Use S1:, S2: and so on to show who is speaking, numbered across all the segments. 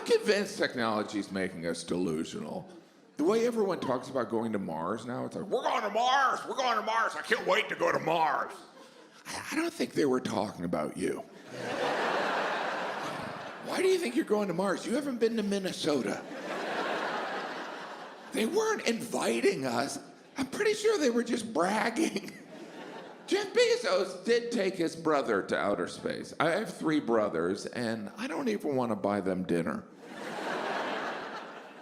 S1: convinced technology's making us delusional. The way everyone talks about going to Mars now, it's like, we're going to Mars, we're going to Mars, I can't wait to go to Mars. I don't think they were talking about you. Why do you think you're going to Mars? You haven't been to Minnesota. They weren't inviting us. I'm pretty sure they were just bragging. Jeff Bezos did take his brother to outer space. I have 3 brothers, and I don't even want to buy them dinner.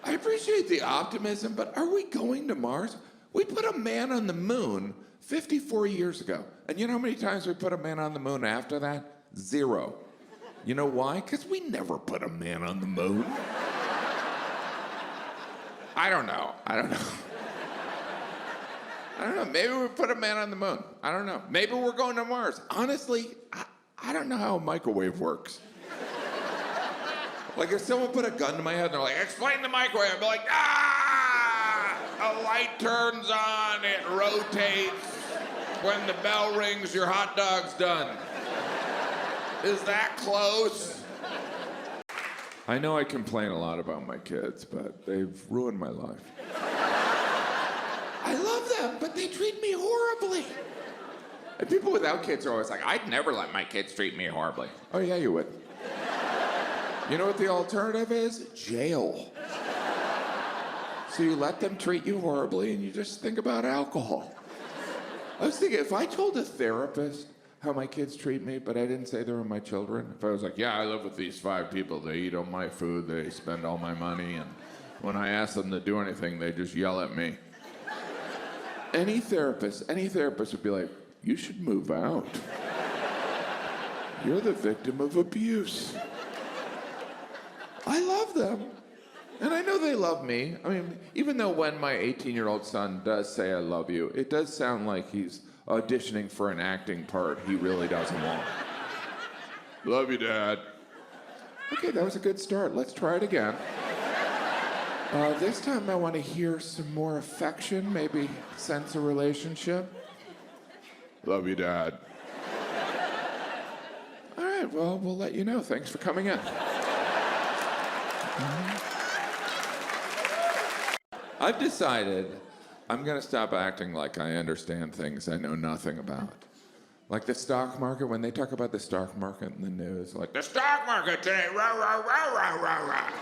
S1: I appreciate the optimism, but are we going to Mars? We put a man on the moon 54 years ago. And you know how many times we put a man on the moon after that? 0. You know why? Because we never put a man on the moon. I don't know. Maybe we put a man on the moon. I don't know. Maybe we're going to Mars. Honestly, I don't know how a microwave works. Like if someone put a gun to my head and they're like, explain the microwave, I'd be like, a light turns on, it rotates. When the bell rings, your hot dog's done. Is that close? I know I complain a lot about my kids, but they've ruined my life. I love them, but they treat me horribly. And people without kids are always like, I'd never let my kids treat me horribly. Oh yeah, you would. You know what the alternative is? Jail. So you let them treat you horribly and you just think about alcohol. I was thinking, if I told a therapist how my kids treat me, but I didn't say they were my children, if I was like, yeah, I live with these 5 people, they eat all my food, they spend all my money, and when I ask them to do anything, they just yell at me. Any therapist would be like, you should move out. You're the victim of abuse. I love them. And I know they love me. I mean, even though when my 18-year-old son does say I love you, it does sound like he's auditioning for an acting part he really doesn't want. Love you, Dad. Okay, that was a good start. Let's try it again. This time I want to hear some more affection, maybe sense a relationship. Love you, Dad. All right, well, we'll let you know. Thanks for coming in. I've decided I'm going to stop acting like I understand things I know nothing about. Like the stock market, when they talk about the stock market in the news, like, the stock market today, rah, rah, rah, rah, rah, rah.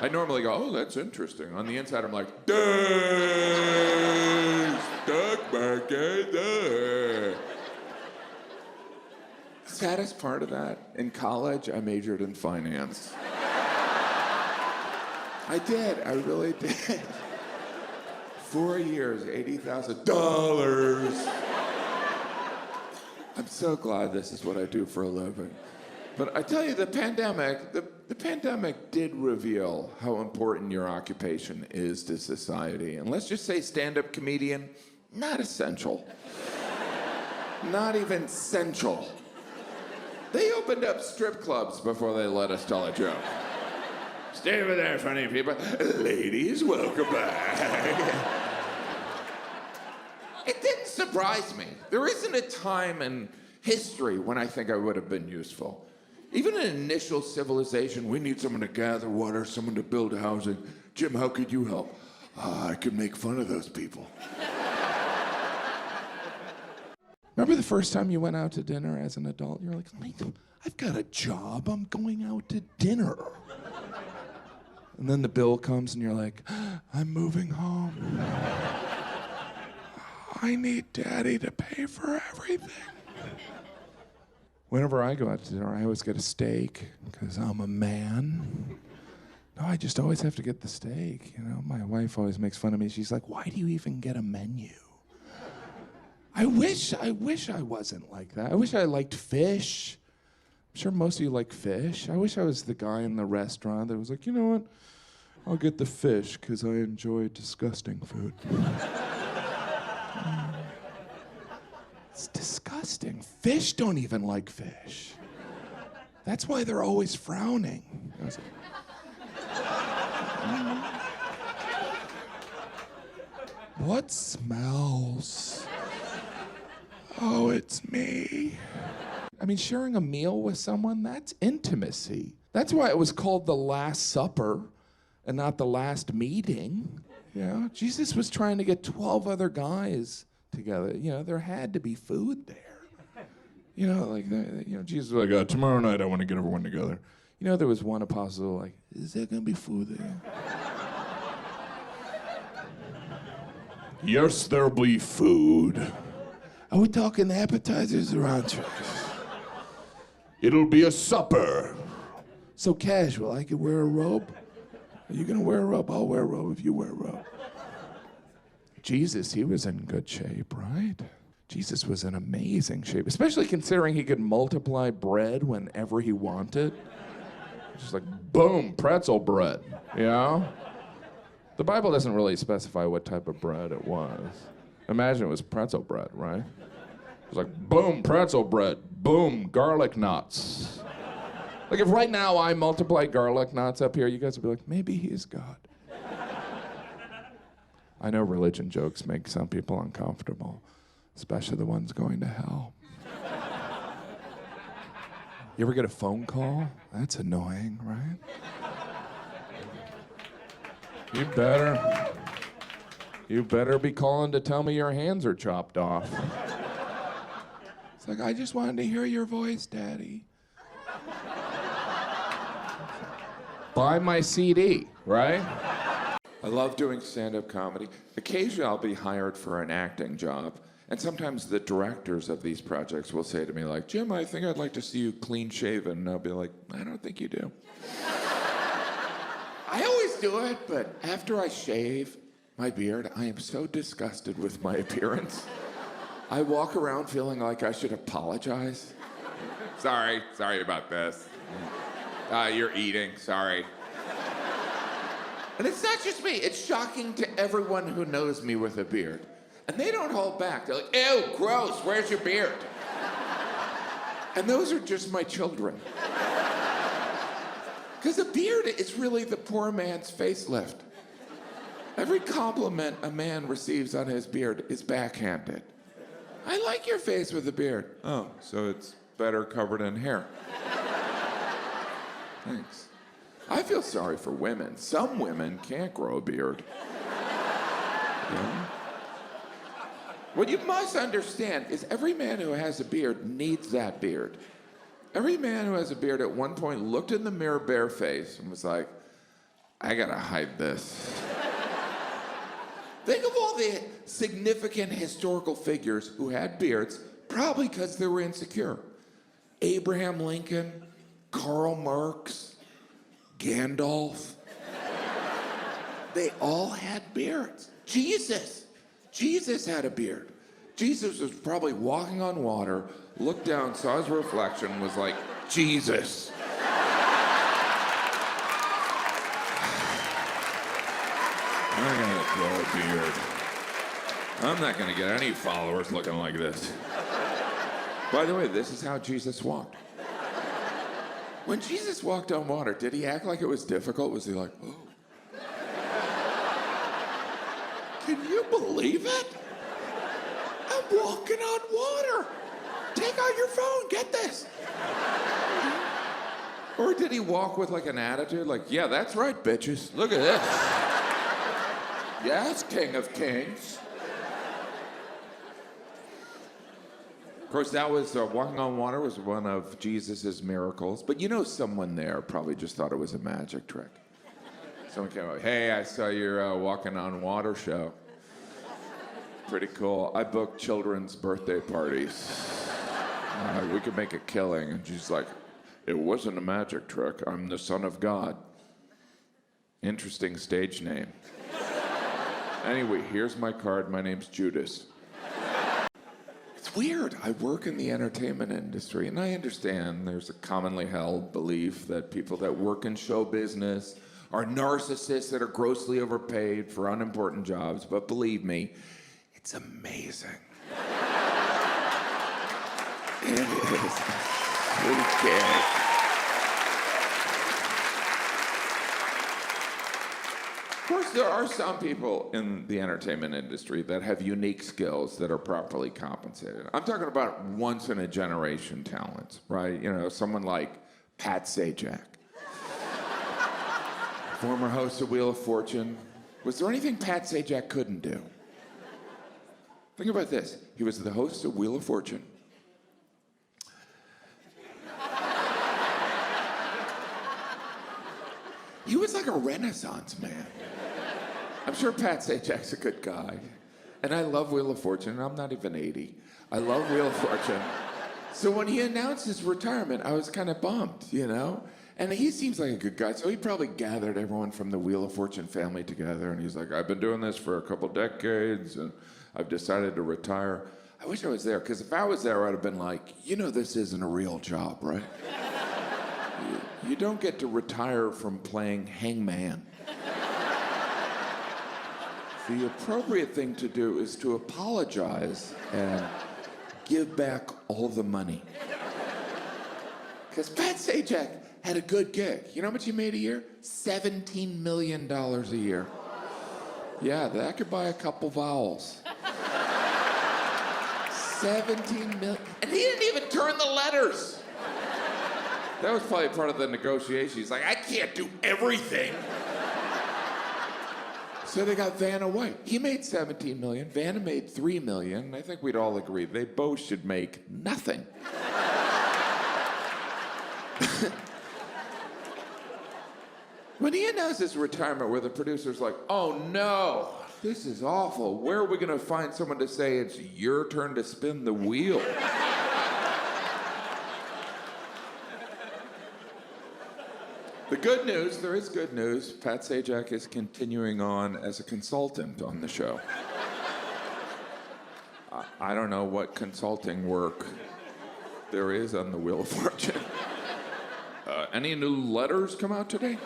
S1: I normally go, oh, that's interesting. On the inside, I'm like, duh, stock market, duh. Saddest part of that, in college, I majored in finance. I did, I really did. 4 years, $80,000. I'm so glad this is what I do for a living. But I tell you, the pandemic did reveal how important your occupation is to society. And let's just say stand-up comedian, not essential. Not even essential. They opened up strip clubs before they let us tell a joke. Stay over there, funny people. Ladies, welcome back. It didn't surprise me. There isn't a time in history when I think I would have been useful. Even in initial civilization, we need someone to gather water, someone to build housing. Jim, how could you help? I could make fun of those people. Remember the first time you went out to dinner as an adult? You're like, I've got a job. I'm going out to dinner. And then the bill comes and you're like, I'm moving home. I need Daddy to pay for everything. Whenever I go out to dinner, I always get a steak because I'm a man. No, I just always have to get the steak. You know, my wife always makes fun of me. She's like, why do you even get a menu? I wish I wasn't like that. I wish I liked fish. I'm sure most of you like fish. I wish I was the guy in the restaurant that was like, you know what? I'll get the fish because I enjoy disgusting food. It's disgusting. Fish don't even like fish. That's why they're always frowning. I was like, what smells? Oh, it's me. I mean, sharing a meal with someone, that's intimacy. That's why it was called the Last Supper and not the last meeting. You know, Jesus was trying to get 12 other guys together. You know, there had to be food there. You know, like, Jesus was like, tomorrow night I want to get everyone together. You know, there was one apostle like, is there going to be food there? Yes, there'll be food. Are we talking appetizers or entrees? It'll be a supper. So casual, I could wear a robe. Are you going to wear a robe? I'll wear a robe if you wear a robe. Jesus, he was in good shape, right? Jesus was in amazing shape, especially considering he could multiply bread whenever he wanted. Just like, boom, pretzel bread, you know? The Bible doesn't really specify what type of bread it was. Imagine it was pretzel bread, right? It was like, boom, pretzel bread, boom, garlic knots. Like if right now I multiply garlic knots up here, you guys would be like, maybe he's God. I know religion jokes make some people uncomfortable, especially the ones going to hell. You ever get a phone call? That's annoying, right? You better be calling to tell me your hands are chopped off. It's like, I just wanted to hear your voice, Daddy. Buy my CD, right? I love doing stand-up comedy. Occasionally I'll be hired for an acting job, and sometimes the directors of these projects will say to me like, Jim, I think I'd like to see you clean shaven. And I'll be like, I don't think you do. I always do it, but after I shave my beard, I am so disgusted with my appearance. I walk around feeling like I should apologize. Sorry about this. You're eating, sorry. And it's not just me, it's shocking to everyone who knows me with a beard. And they don't hold back. They're like, ew, gross, where's your beard? And those are just my children. Because a beard is really the poor man's facelift. Every compliment a man receives on his beard is backhanded. I like your face with a beard. Oh, so it's better covered in hair. Thanks. I feel sorry for women. Some women can't grow a beard. Yeah. What you must understand is every man who has a beard needs that beard. Every man who has a beard at one point looked in the mirror barefaced and was like, I gotta hide this. Think of all the significant historical figures who had beards, probably because they were insecure. Abraham Lincoln, Karl Marx, Gandalf. They all had beards. Jesus had a beard. Jesus was probably walking on water, looked down, saw his reflection, was like, Jesus. I'm gonna grow a beard. I'm not gonna get any followers looking like this. By the way, this is how Jesus walked. When Jesus walked on water, did he act like it was difficult? Was he like, oh? Can you believe it? I'm walking on water. Take out your phone, get this. Or did he walk with like an attitude, like, yeah, that's right, bitches. Look at this. Yes, King of Kings. Of course, that was, walking on water was one of Jesus' miracles. But you know someone there probably just thought it was a magic trick. Someone came up, hey, I saw your walking on water show. Pretty cool. I booked children's birthday parties. We could make a killing. And she's like, it wasn't a magic trick. I'm the son of God. Interesting stage name. Anyway, here's my card. My name's Judas. It's weird. I work in the entertainment industry, and I understand there's a commonly held belief that people that work in show business are narcissists that are grossly overpaid for unimportant jobs, but believe me, it's amazing. It is. Who cares? Of course, there are some people in the entertainment industry that have unique skills that are properly compensated. I'm talking about once-in-a-generation talents, right? You know, someone like Pat Sajak. Former host of Wheel of Fortune. Was there anything Pat Sajak couldn't do? Think about this. He was the host of Wheel of Fortune. He was like a Renaissance man. I'm sure Pat Sajak's a good guy. And I love Wheel of Fortune. I'm not even 80. I love Wheel of Fortune. So when he announced his retirement, I was kind of bummed, you know? And he seems like a good guy, so he probably gathered everyone from the Wheel of Fortune family together, and he's like, I've been doing this for a couple decades, and I've decided to retire. I wish I was there, because if I was there, I'd have been like, you know this isn't a real job, right? You don't get to retire from playing hangman. The appropriate thing to do is to apologize and give back all the money. Because Pat Sajak had a good gig. You know how much he made a year? $17 million a year. Yeah, that could buy a couple vowels. 17 million. And he didn't even turn the letters. That was probably part of the negotiation. He's like, I can't do everything. So they got Vanna White. He made 17 million. Vanna made 3 million. I think we'd all agree they both should make nothing. When he announced his retirement, where the producer's like, oh no, this is awful. Where are we going to find someone to say it's your turn to spin the wheel? The good news, there is good news. Pat Sajak is continuing on as a consultant on the show. I don't know what consulting work there is on the Wheel of Fortune. Any new letters come out today?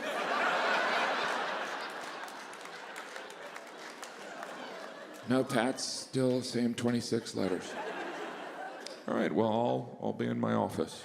S1: No, Pat's still same 26 letters. All right, well, I'll be in my office.